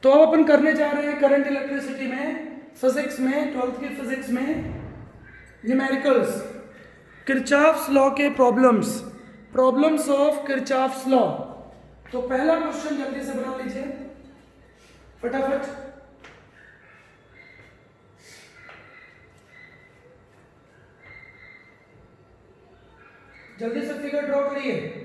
तो अब अपन करने जा रहे हैं करंट इलेक्ट्रिसिटी में, फिजिक्स में, 12th की फिजिक्स में न्यूमेरिकल्स, किरचॉफ्स लॉ के प्रॉब्लम्स ऑफ किरचॉफ्स लॉ। तो पहला क्वेश्चन जल्दी से बना लीजिए फटाफट। जल्दी से फिगर ड्रॉ करिए।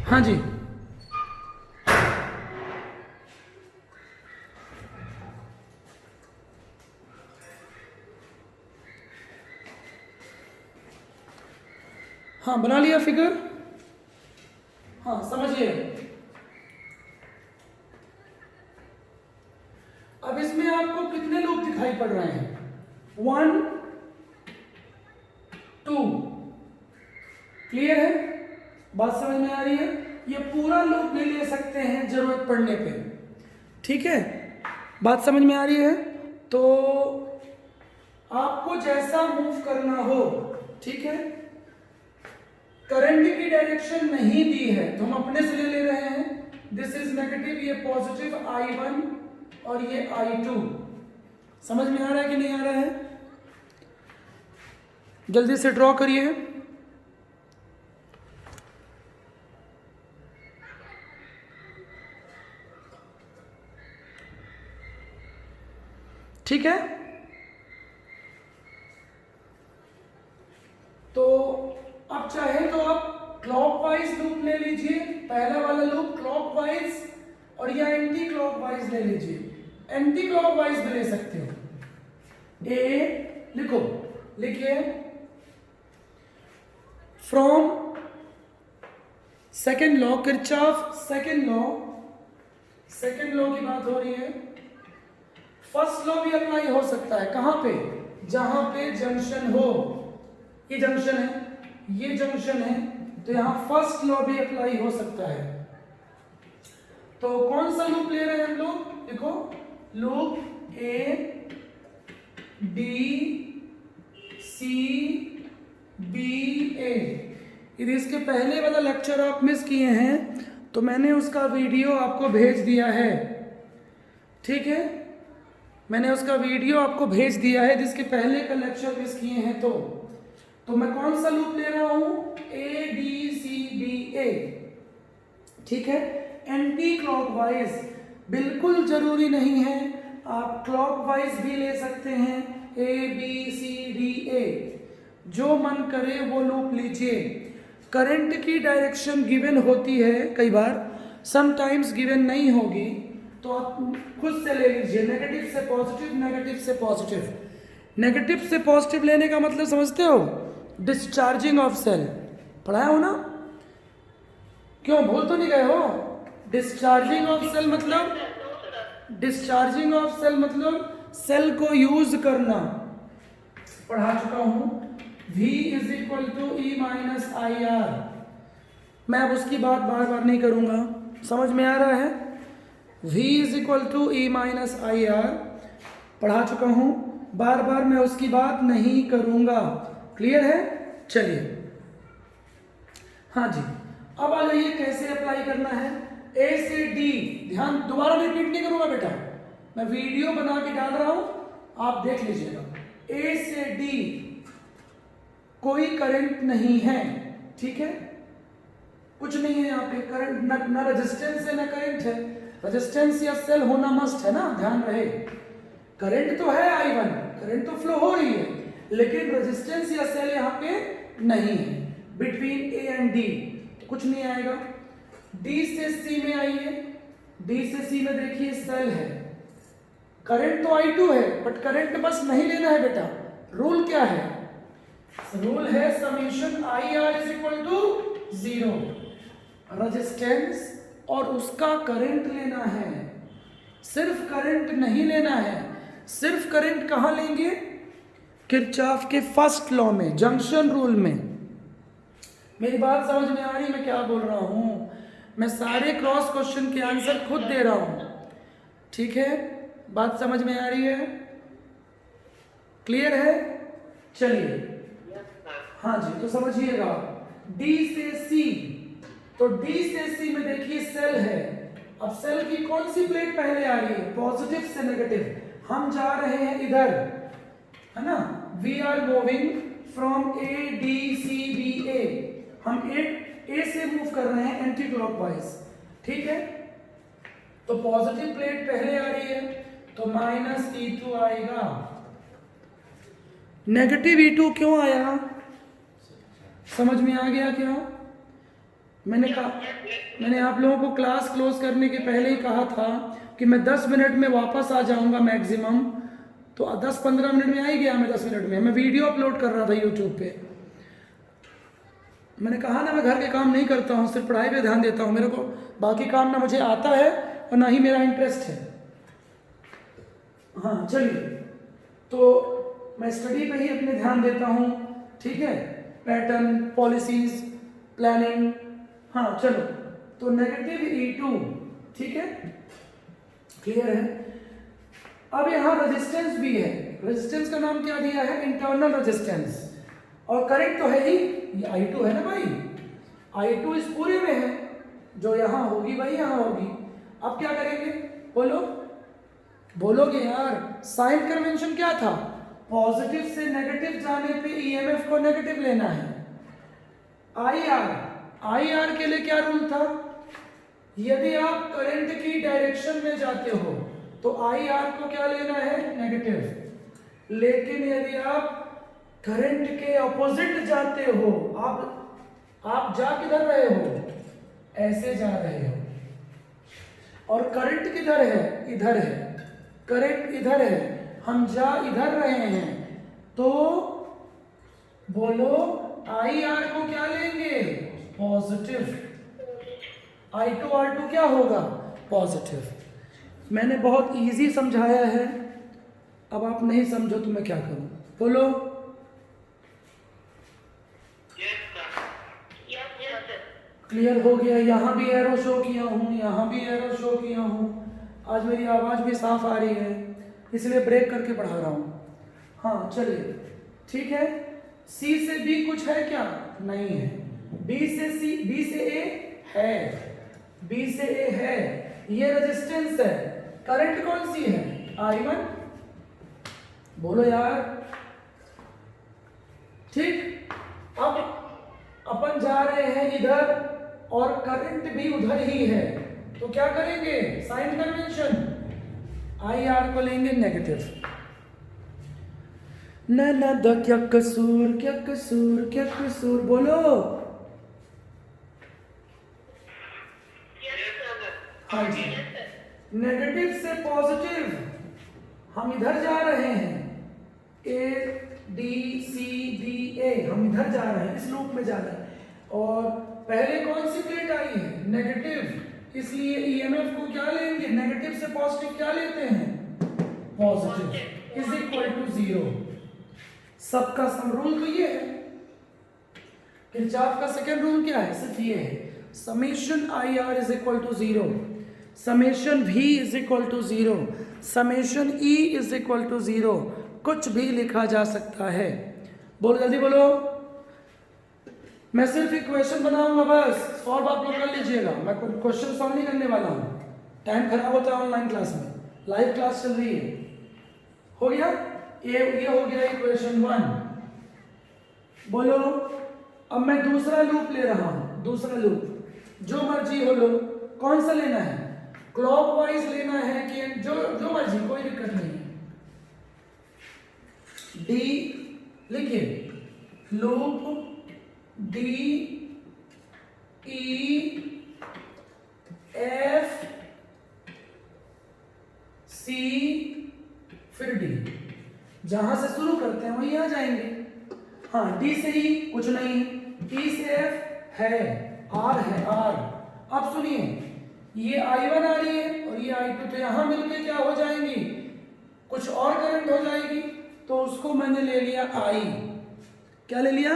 हाँ जी, हाँ बना लिया फिगर। हाँ समझिए, अब इसमें आपको कितने लूप दिखाई पड़ रहे हैं? 1 2। क्लियर है? बात समझ में आ रही है? ये पूरा लूप भी ले सकते हैं जरूरत पड़ने पे। ठीक है, बात समझ में आ रही है? तो आपको जैसा मूव करना हो, ठीक है, करंट की डायरेक्शन नहीं दी है तो हम अपने से ले रहे हैं। दिस इज नेगेटिव, ये पॉजिटिव I1 और ये I2। समझ में आ रहा है कि नहीं आ रहा है? जल्दी से ड्रॉ करिए। ठीक है, तो अब चाहे तो आप क्लॉकवाइज लूप ले लीजिए, पहला वाला लूप क्लॉकवाइज, और या एंटी क्लॉकवाइज ले लीजिए। एंटी क्लॉकवाइज भी ले सकते हो। ए लिखो, लिखिए from second law, Kirchhoff second law की बात हो रही है। फर्स्ट लॉ भी अप्लाई हो सकता है, कहां पे? जहां पे जंक्शन हो। ये जंक्शन है, ये जंक्शन है, तो यहां फर्स्ट लॉ भी अप्लाई हो सकता है। तो कौन सा लूप ले रहे हैं हम लोग? देखो, loop A B C B A. यदि इसके पहले वाला लेक्चर आप मिस किए हैं तो मैंने उसका वीडियो आपको भेज दिया है। ठीक है, मैंने उसका वीडियो आपको भेज दिया है जिसके पहले का लेक्चर मिस किए हैं। तो मैं कौन सा लूप ले रहा हूं? ए बी सी बी ए। ठीक है, एंटी क्लॉकवाइज बिल्कुल जरूरी नहीं है, आप क्लॉकवाइज भी ले सकते हैं। ए बी सी डी ए, जो मन करे वो लूप लीजिए। करंट की डायरेक्शन गिवन होती है, कई बार समटाइम्स गिवन नहीं होगी, तो आप खुद से ले लीजिए। नेगेटिव से पॉजिटिव, नेगेटिव से पॉजिटिव। नेगेटिव से पॉजिटिव लेने का मतलब समझते हो? डिस्चार्जिंग ऑफ सेल पढ़ाया हो ना? क्यों, भूल तो नहीं गए हो? डिस्चार्जिंग ऑफ सेल मतलब, डिस्चार्जिंग ऑफ सेल मतलब सेल को यूज करना, पढ़ा चुका हूं। V is equal to E minus I R. मैं अब उसकी बात बार बार नहीं करूंगा, समझ में आ रहा है? V is equal to E minus I R पढ़ा चुका हूं, बार बार मैं उसकी बात नहीं करूंगा। क्लियर है? चलिए, हाँ जी, अब आ जाइए कैसे अप्लाई करना है। ए से डी, ध्यान, दोबारा रिपीट नहीं करूंगा बेटा, मैं वीडियो बना के डाल रहा हूं, आप देख लीजिएगा। ए से डी कोई करंट नहीं है, ठीक है, कुछ नहीं है यहाँ पे करंट, ना रेजिस्टेंस है ना करंट है। रेजिस्टेंस या सेल होना मस्ट है ना, ध्यान रहे। करंट तो है I1, करंट तो फ्लो हो रही है, लेकिन रेजिस्टेंस या सेल यहाँ पे नहीं है। बिटवीन ए एंड डी कुछ नहीं आएगा। डी से सी में आइए, डी से सी में देखिए सेल है, करंट तो I2 है, बट करंट बस नहीं लेना है बेटा। रूल क्या है? रूल है summation I R is equal to 0। Resistance और उसका करंट लेना है, सिर्फ करंट नहीं लेना है। सिर्फ करंट कहां लेंगे? किरचॉफ के फर्स्ट लॉ में, जंक्शन रूल में। मेरी बात समझ में आ रही, मैं क्या बोल रहा हूँ? मैं सारे क्रॉस क्वेश्चन के आंसर खुद दे रहा हूँ, ठीक है? बात समझ में आ रही है? क्लियर है? चलिए, हाँ जी, तो समझिएगा, डी से सी, तो डी से सी में देखिए सेल है। अब सेल की कौन सी प्लेट पहले आ रही है? पॉजिटिव से नेगेटिव। हम जा रहे हैं इधर, है ना? We are moving from A D C B A, हम ए से मूव कर रहे हैं एंटी क्लॉकवाइज, ठीक है? तो पॉजिटिव प्लेट पहले आ रही है, तो माइनस E2 आएगा। नेगेटिव E2 क्यों आया? समझ में आ गया क्या? मैंने आप लोगों को क्लास क्लोज करने के पहले ही कहा था कि मैं 10 मिनट में वापस आ जाऊंगा मैक्सिमम, तो 10-15 मिनट में आ ही गया मैं 10 मिनट में। मैं वीडियो अपलोड कर रहा था यूट्यूब पे। मैंने कहा ना, मैं घर के काम नहीं करता हूँ, सिर्फ पढ़ाई पे ध्यान देता हूँ। मेरे को बाकी काम ना मुझे आता है और ना ही मेरा इंटरेस्ट है। हाँ चलिए, तो मैं स्टडी पे ही अपने ध्यान देता हूँ, ठीक है? Pattern, policies, planning. हाँ चलो, तो नेगेटिव E2, ठीक है? क्लियर है? अब यहाँ रेजिस्टेंस भी है। रेजिस्टेंस का नाम क्या दिया है? Internal resistance. और करंट तो है ही, ये I2 है ना भाई, I2 इस पूरे में है, जो यहाँ होगी वही यहाँ होगी। अब क्या करेंगे? बोलोगे यार, साइन कन्वेंशन क्या था? पॉजिटिव से नेगेटिव जाने पे EMF को नेगेटिव लेना है। IR के लिए क्या रूल था? यदि आप करंट की डायरेक्शन में जाते हो तो IR को क्या लेना है? नेगेटिव। लेकिन यदि आप करंट के ऑपोजिट जाते हो, आप जा किधर रहे हो? ऐसे जा रहे हो, और करंट किधर है? इधर है। करंट इधर है, हम जा इधर रहे हैं, तो बोलो IR को क्या लेंगे? पॉजिटिव। I2 R2 क्या होगा? पॉजिटिव। मैंने बहुत इजी समझाया है, अब आप नहीं समझो तो मैं क्या करूं? बोलो। क्लियर हो गया? यहाँ भी एरो शो किया हूँ, यहाँ भी एरो शो किया हूँ। आज मेरी आवाज़ भी साफ आ रही है, इसलिए ब्रेक करके पढ़ा रहा हूँ। हाँ चलिए, ठीक है? C से B कुछ है क्या? नहीं है। B से A है, B से A है। ये रेजिस्टेंस है। करंट कौन सी है? I1। बोलो यार, ठीक? अब अपन जा रहे हैं इधर और करंट भी उधर ही है, तो क्या करेंगे? साइन कन्वेंशन, IR को लेंगे नेगेटिव। ना द क्या कसूर, क्या कसूर, क्या कसूर? बोलो। हाँ जी, नेगेटिव से पॉजिटिव हम इधर जा रहे हैं, ADCBA, हम इधर जा रहे हैं, इस लूप में जा रहे हैं। और पहले कौन सी प्लेट आई है? नेगेटिव, इसलिए EMF को क्या लेंगे? नेगेटिव से पॉजिटिव क्या लेते हैं? Positive is equal to 0। सबका सम रूल तो ये है। किरचॉफ का सेकंड रूल क्या है? सिर्फ ये है, summation IR is equal to 0, summation V is equal to 0, summation E is equal to 0। कुछ भी लिखा जा सकता है। बोलो जल्दी बोलो। मैं सिर्फ इक्वेशन बनाऊंगा, बस सॉल्व आप लोग कर लीजिएगा। मैं क्वेश्चन सॉल्व नहीं करने वाला हूँ, टाइम खराब होता है ऑनलाइन क्लास में, लाइव क्लास चल रही है। हो गया? ये हो गया इक्वेशन 1। बोलो, अब मैं दूसरा लूप ले रहा हूँ। दूसरा लूप जो मर्जी हो लो, कौन सा लेना है? क्लॉकवाइज लेना है कि जो मर्जी, कोई दिक्कत नहीं है। D लिखिए, loop D E F C फिर D, जहां से शुरू करते हैं वहीं आ जाएंगे। हाँ, D से E कुछ नहीं, E से F है, R है, R। अब सुनिए, ये I1 आ रही है और ये I2, तो यहां मिलके क्या हो जाएंगी? कुछ और करंट हो जाएगी, तो उसको मैंने ले लिया I। क्या ले लिया?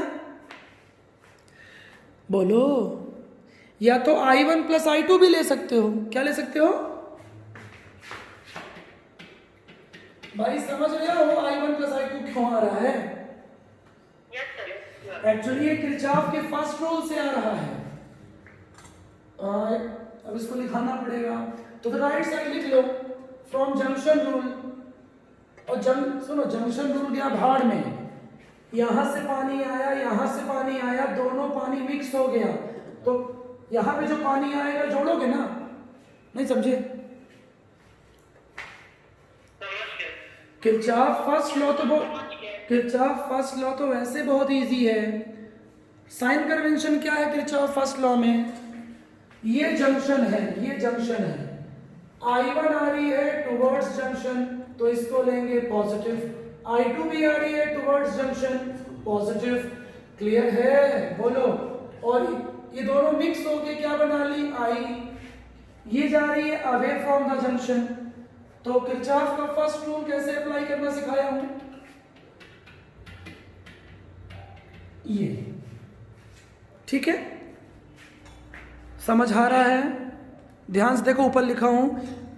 बोलो। या तो I1 प्लस I2 भी ले सकते हो। क्या ले सकते हो भाई? समझ रहे हो I1 प्लस I2 क्यों आ रहा है? एक्चुअली ये किरचॉफ के फर्स्ट रूल से आ रहा है। अब इसको लिखाना पड़ेगा, तो फिर राइट साइड लिख लो फ्रॉम जंक्शन रूल। और सुनो, जंक्शन रूल गया भाड़ में, यहां से पानी आया, यहां से पानी आया, दोनों पानी मिक्स हो गया, तो यहां पे जो पानी आएगा जोड़ोगे ना? नहीं समझे? किरचॉफ फर्स्ट लॉ तो वैसे बहुत इजी है। साइन कन्वेंशन क्या है किरचॉफ फर्स्ट लॉ में? ये जंक्शन है, ये जंक्शन है, I1 आ रही है टुवर्ड्स जंक्शन, तो इसको लेंगे पॉजिटिव। I2 भी आ रही है टुवर्ड्स जंक्शन, पॉजिटिव। क्लियर है? बोलो। और ये दोनों मिक्स होके क्या बना ली? I। ये जा रही है अवे फ्रॉम द जंक्शन। तो किरचॉफ का फर्स्ट रूल कैसे अप्लाई करना सिखाया हूं? ये ठीक है, समझ आ रहा है? ध्यान से देखो, ऊपर लिखा हूं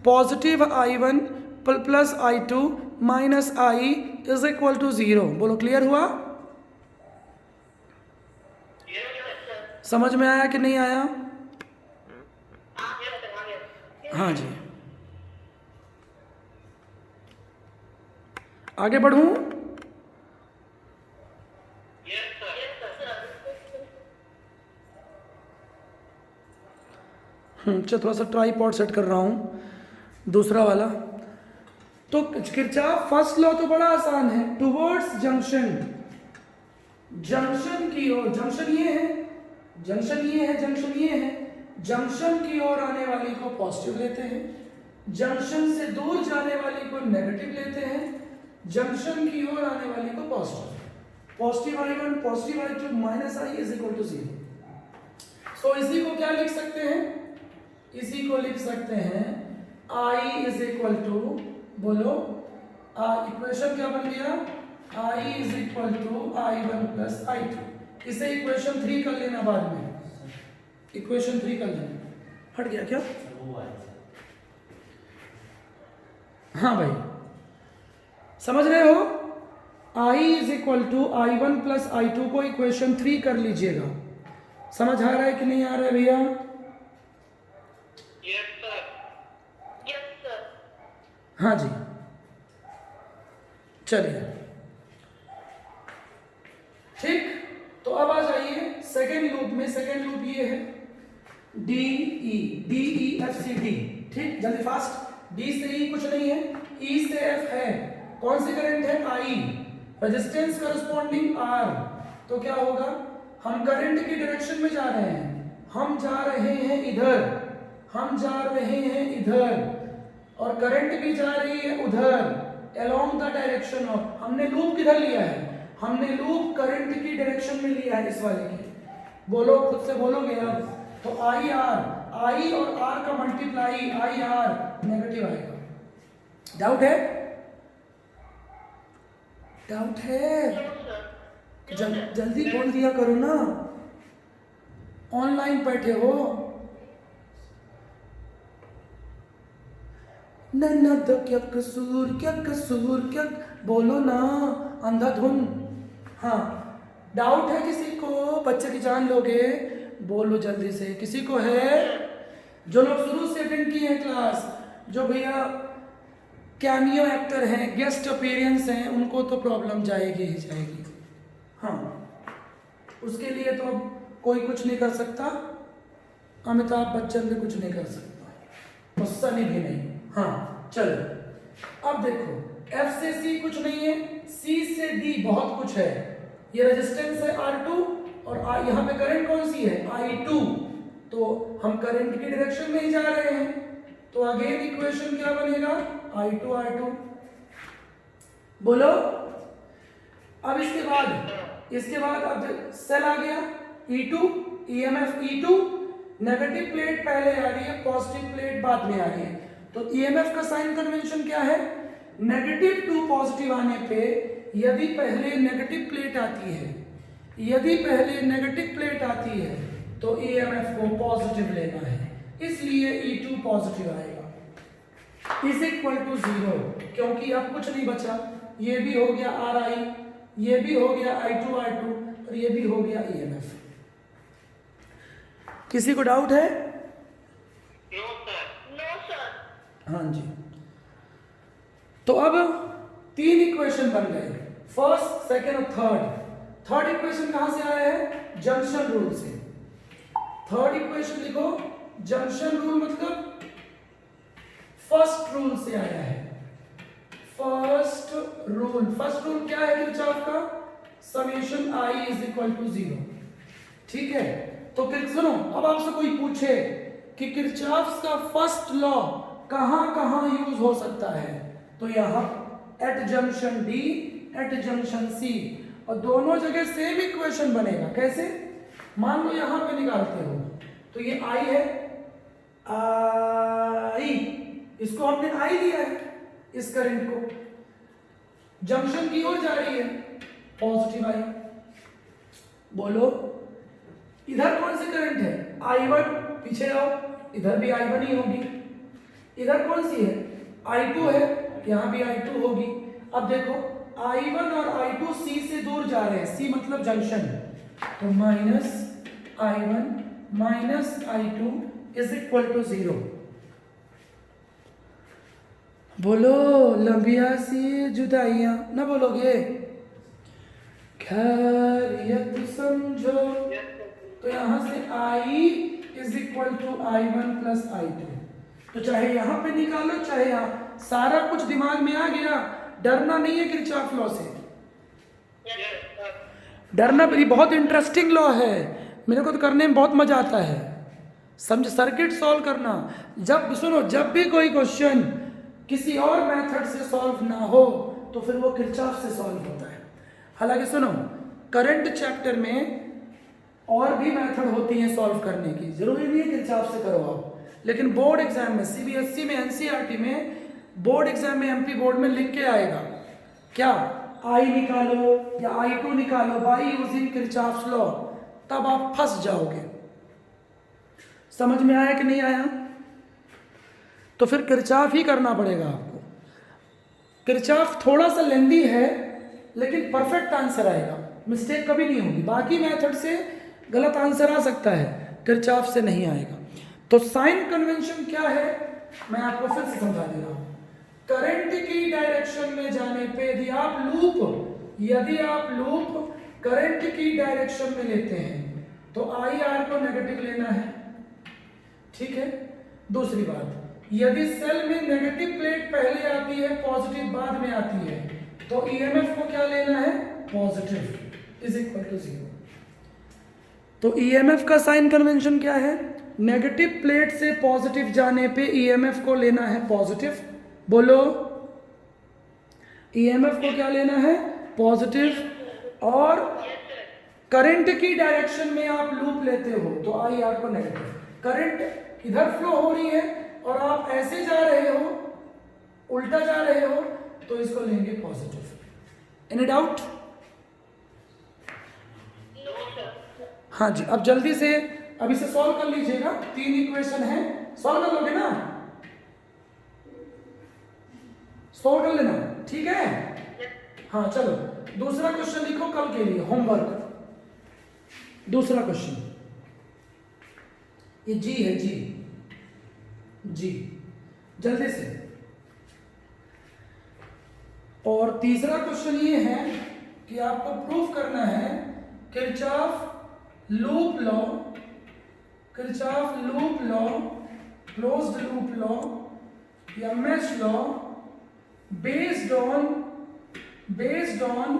positive I1 plus I2 minus I is equal to 0। बोलो क्लियर हुआ? समझ में आया कि नहीं आया? हाँ जी, आगे बढ़ूं? चलो थोड़ा सा ट्राइपॉड सेट कर रहा हूं, दूसरा वाला। तो किरचॉफ फर्स्ट लॉ तो बड़ा आसान है, टुवर्ड्स जंक्शन, जंक्शन की ओर, जंक्शन ये है, जंक्शन ये है, जंक्शन ये है, जंक्शन की ओर आने वाली को पॉजिटिव लेते हैं, जंक्शन से दूर जाने वाली को नेगेटिव लेते हैं, जंक्शन की ओर आने वाली को positive. Positive I1 positive I2 minus I is equal to 0। So इसी को क्या लिख सकते हैं? इसी को लिख सकते हैं I इज इक्वल टू, बोलो इक्वेशन क्या बन गया? I is equal to I1 plus I2। इसे इक्वेशन 3 कर लेना बाद में, इक्वेशन 3 कर लेना। हट गया क्या? हाँ भाई, समझ रहे हो? I is equal to I1 plus I2 को इक्वेशन 3 कर लीजिएगा। समझ आ रहा है कि नहीं आ रहा है भैया? हाँ जी, चलिए ठीक। तो अब आ जाइए सेकेंड लूप में। सेकेंड लूप ये है DE ठीक, जल्दी फास्ट। D से E कुछ नहीं है, E से F है, कौन सी करंट है? I, resistance corresponding R। तो क्या होगा? हम करंट की डायरेक्शन में जा रहे हैं, हम जा रहे हैं इधर, हम जा रहे हैं इधर, और करंट भी जा रही है उधर, along द डायरेक्शन ऑफ। हमने लूप किधर लिया है? हमने लूप करंट की डायरेक्शन में लिया है, इस वाले की। बोलो, खुद से बोलोगे यार। तो I और R का मल्टीप्लाई IR नेगेटिव आएगा। डाउट है? डाउट है? जल्दी बोल दिया करो ना, ऑनलाइन बैठे हो। नन्नद क्या कसूर, क्या कसूर, क्या, बोलो ना, अंधाधुन। हाँ, डाउट है किसी को? बच्चे की जान लोगे? बोलो जल्दी से, किसी को है? जो लोग शुरू से अटेंड किए हैं क्लास, जो भैया कैमियो एक्टर हैं, गेस्ट अपीयरेंस हैं, उनको तो प्रॉब्लम जाएगी ही जाएगी। हाँ, उसके लिए तो अब कोई कुछ नहीं कर सकता, अमिताभ बच्चन भी कुछ नहीं कर सकता, और सनी भी नहीं। हाँ चलो, अब देखो, F से C कुछ नहीं है, C से D बहुत कुछ है। ये रेजिस्टेंस है R2, और यहाँ पे करंट कौन सी है? I2। तो हम करंट की डायरेक्शन में ही जा रहे हैं, तो अगेन इक्वेशन क्या बनेगा? I2 बोलो। अब इसके बाद अब सेल आ गया E2, EMF E2, negative plate पहले आ रही है, पॉजिटिव प्लेट बाद में आ रही है। तो EMF का साइन कन्वेंशन क्या है? नेगेटिव टू पॉजिटिव आने पे यदि पहले नेगेटिव प्लेट आती है, यदि पहले नेगेटिव प्लेट आती है तो ईएमएफ को पॉजिटिव लेना है, इसलिए E2 पॉजिटिव आएगा इज इक्वल टू 0, क्योंकि अब कुछ नहीं बचा, ये भी हो गया RI, ये भी हो गया I2 और ये भी हो गया ईएमएफ। किसी को डाउट है? No sir. हाँ जी। तो अब 3 इक्वेशन बन गए, फर्स्ट, सेकेंड और थर्ड। थर्ड इक्वेशन कहां से आया है? जंक्शन रूल से। थर्ड इक्वेशन लिखो, जंक्शन रूल मतलब फर्स्ट रूल से आया है। फर्स्ट रूल क्या है किरचॉफ का? Summation I is equal to 0। ठीक है, तो फिर सुनो, अब आपसे कोई पूछे कि किरचॉफ का फर्स्ट लॉ कहां कहां यूज हो सकता है, तो यहां at junction D, at junction C, और दोनों जगह सेम इक्वेशन बनेगा। कैसे? मान लो यहां पे निकालते हो तो ये I है, I, इसको हमने I दिया है, इस करंट को जंक्शन की ओर जा रही है, पॉजिटिव I। बोलो इधर कौन सी करंट है? I1, पीछे आओ, इधर भी I1 ही होगी। इधर कौन सी है? I2 है, यहां भी I2 होगी। अब देखो I1 और I2 C से दूर जा रहे हैं, C मतलब जंक्शन, तो minus I1 minus I2 is equal to 0। बोलो लंबिया सी जुदाइयां ना बोलोगे? खैरियत समझो, तो यहां से I is equal to I1 plus I2। तो चाहे यहां पे निकालो चाहे यहां, सारा कुछ दिमाग में आ गया। डरना नहीं है किरचॉफ लॉ से, डरना भी बहुत इंटरेस्टिंग लॉ है, मेरे को तो करने में बहुत मजा आता है। समझ, सर्किट सॉल्व करना, जब सुनो, जब भी कोई क्वेश्चन किसी और मेथड से सॉल्व ना हो तो फिर वो किरचॉफ से सॉल्व होता है। हालांकि सुनो, करंट चैप्टर में और भी मेथड होती हैं सॉल्व करने की, जरूरी नहीं है किरचॉफ से करो आप, लेकिन बोर्ड एग्जाम में, CBSE में, NCERT में, बोर्ड एग्जाम में, MP बोर्ड में लिख के आएगा क्या, I निकालो या I2 निकालो बाई यूजिंग किरचॉफ्स लॉ, तब आप फंस जाओगे। समझ में आया कि नहीं आया? तो फिर किरचॉफ ही करना पड़ेगा आपको। किरचॉफ थोड़ा सा लेंदी है लेकिन परफेक्ट आंसर आएगा, मिस्टेक कभी नहीं होगी। बाकी मेथड से गलत आंसर आ सकता है, किरचॉफ से नहीं आएगा। तो साइन कन्वेंशन क्या है मैं आपको फिर से समझा दे रहा हूं। करंट की डायरेक्शन में जाने पे यदि आप लूप करंट की डायरेक्शन में लेते हैं तो IR को नेगेटिव लेना है। ठीक है, दूसरी बात, यदि सेल में नेगेटिव प्लेट पहले आती है, पॉजिटिव बाद में आती है, तो EMF को क्या लेना है? Positive is equal to 0। तो EMF का साइन कन्वेंशन क्या है? नेगेटिव प्लेट से पॉजिटिव जाने पे EMF को लेना है पॉजिटिव। बोलो EMF को क्या लेना है? पॉजिटिव। और करंट की डायरेक्शन में आप लूप लेते हो तो IR को नेगेटिव। करंट इधर फ्लो हो रही है और आप ऐसे जा रहे हो, उल्टा जा रहे हो, तो इसको लेंगे पॉजिटिव। Any doubt? हाँ जी, अब जल्दी से अब इसे सॉल्व कर लीजिएगा। 3 इक्वेशन है, सॉल्व कर लोगे ना? सॉल्व कर लेना, ठीक है? हाँ चलो, दूसरा क्वेश्चन लिखो कल के लिए होमवर्क। दूसरा क्वेश्चन ये जी है, जी जल्दी से। और तीसरा क्वेश्चन ये है कि आपको प्रूफ करना है Kirchhoff loop law, closed loop law या mesh law based on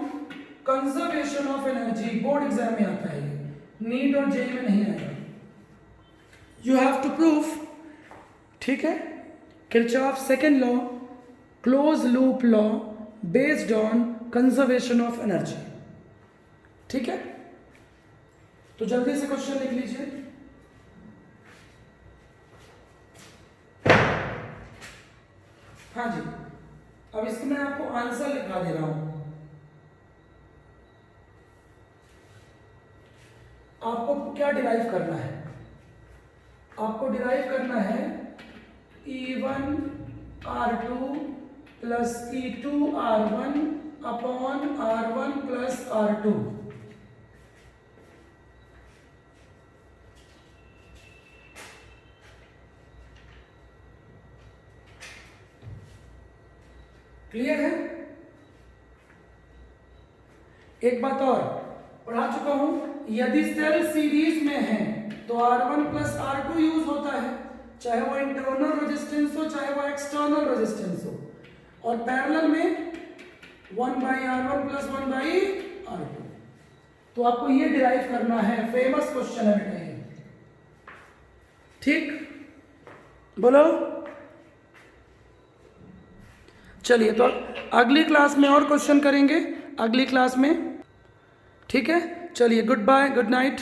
conservation of energy. Board exam में आता है, नीट और जेई में नहीं आएगा। यू हैव टू प्रूफ, ठीक है, Kirchhoff second law, close loop law based on conservation of energy. ठीक है, तो जल्दी से क्वेश्चन लिख लीजिए। हाँ जी, अब इसको मैं आपको आंसर लिखा दे रहा हूं। आपको क्या डिराइव करना है? आपको डिराइव करना है E1 R2 plus E2 R1 upon R1 plus R2। Clear है? एक बात और पढ़ा चुका हूं, यदि सेल सीरीज में है तो R1 प्लस R2 यूज होता है, चाहे वो इंटरनल रेजिस्टेंस हो चाहे वो एक्सटर्नल रेजिस्टेंस हो, और पैरेलल में 1/R1 प्लस 1/R2। तो आपको ये डिराइव करना है, फेमस क्वेश्चन है बेटा ये। ठीक, बोलो। चलिए, तो अगली क्लास में और क्वेश्चन करेंगे, अगली क्लास में। ठीक है, चलिए, गुड बाय, गुड नाइट।